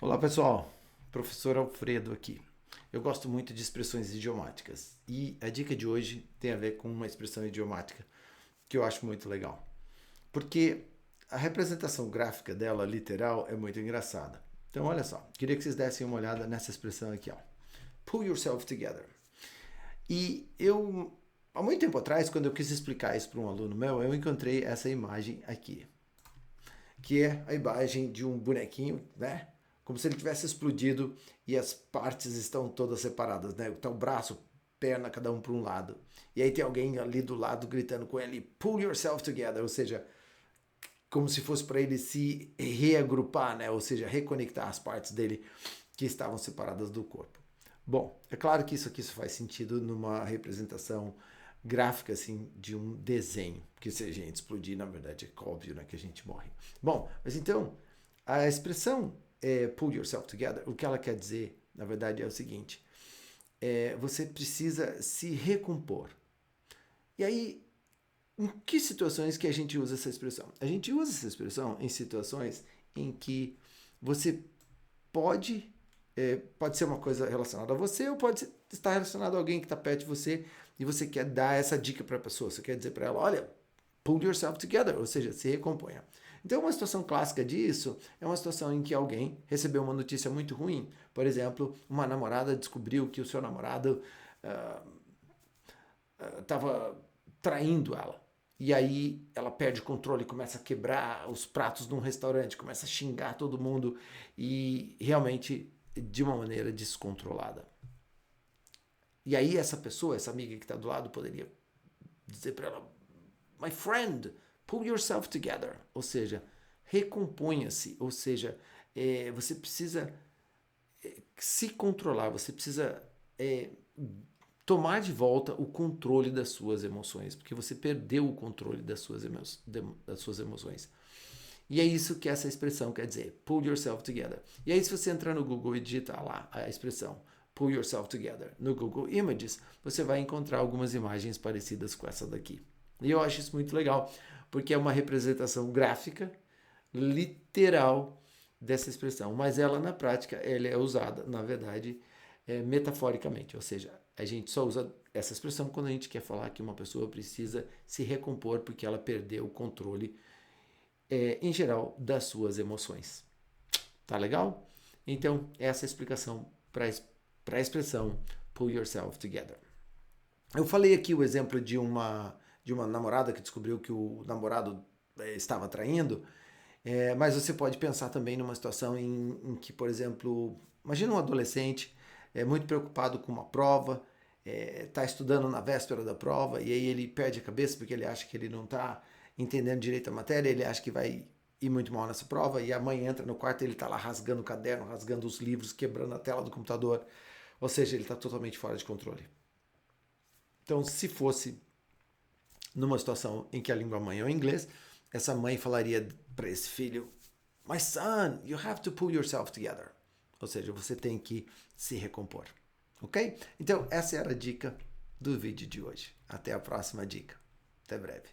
Olá pessoal, professor Alfredo aqui. Eu gosto muito de expressões idiomáticas e a dica de hoje tem a ver com uma expressão idiomática que eu acho muito legal, porque a representação gráfica dela, literal, é muito engraçada. Então olha só, queria que vocês dessem uma olhada nessa expressão aqui, ó. Pull yourself together. E eu, há muito tempo atrás, quando eu quis explicar isso para um aluno meu, eu encontrei essa imagem aqui, que é a imagem de um bonequinho, né? Como se ele tivesse explodido e as partes estão todas separadas, né? Tá o braço, perna, cada um para um lado. E aí tem alguém ali do lado gritando com ele, pull yourself together, ou seja, como se fosse para ele se reagrupar, né? Ou seja, reconectar as partes dele que estavam separadas do corpo. Bom, é claro que isso aqui só faz sentido numa representação gráfica assim de um desenho, porque se a gente explodir, na verdade é óbvio, né, que a gente morre. Bom, mas então a expressão pull yourself together, o que ela quer dizer, na verdade, é o seguinte: você precisa se recompor. E aí, em que situações que a gente usa essa expressão? A gente usa essa expressão em situações em que você pode pode ser uma coisa relacionada a você ou pode estar relacionado a alguém que está perto de você e você quer dar essa dica para a pessoa. Você quer dizer para ela, olha, pull yourself together, ou seja, se recomponha. Então, uma situação clássica disso é uma situação em que alguém recebeu uma notícia muito ruim. Por exemplo, uma namorada descobriu que o seu namorado estava traindo ela. E aí ela perde o controle, começa a quebrar os pratos num restaurante, começa a xingar todo mundo e realmente de uma maneira descontrolada. E aí essa pessoa, essa amiga que está do lado, poderia dizer para ela, my friend, pull yourself together. Ou seja, recomponha-se. Ou seja, você precisa se controlar, você precisa tomar de volta o controle das suas emoções, porque você perdeu o controle das suas emoções. E é isso que essa expressão quer dizer, pull yourself together. E aí se você entrar no Google e digitar lá a expressão pull yourself together no Google Images, você vai encontrar algumas imagens parecidas com essa daqui. E eu acho isso muito legal, porque é uma representação gráfica, literal dessa expressão, mas ela na prática ela é usada, na verdade, metaforicamente, ou seja, a gente só usa essa expressão quando a gente quer falar que uma pessoa precisa se recompor porque ela perdeu o controle, em geral, das suas emoções. Tá legal? Então, essa é a explicação para a expressão pull yourself together. Eu falei aqui o exemplo de uma namorada que descobriu que o namorado estava traindo, mas você pode pensar também numa situação em que, por exemplo, imagina um adolescente muito preocupado com uma prova, está estudando na véspera da prova e aí ele perde a cabeça porque ele acha que ele não está entendendo direito a matéria, ele acha que vai ir muito mal nessa prova e a mãe entra no quarto e ele está lá rasgando o caderno, rasgando os livros, quebrando a tela do computador, ou seja, ele está totalmente fora de controle. Então, se fosse numa situação em que a língua mãe é o inglês, essa mãe falaria para esse filho, my son, you have to pull yourself together. Ou seja, você tem que se recompor. Ok? Então, essa era a dica do vídeo de hoje. Até a próxima dica. Até breve.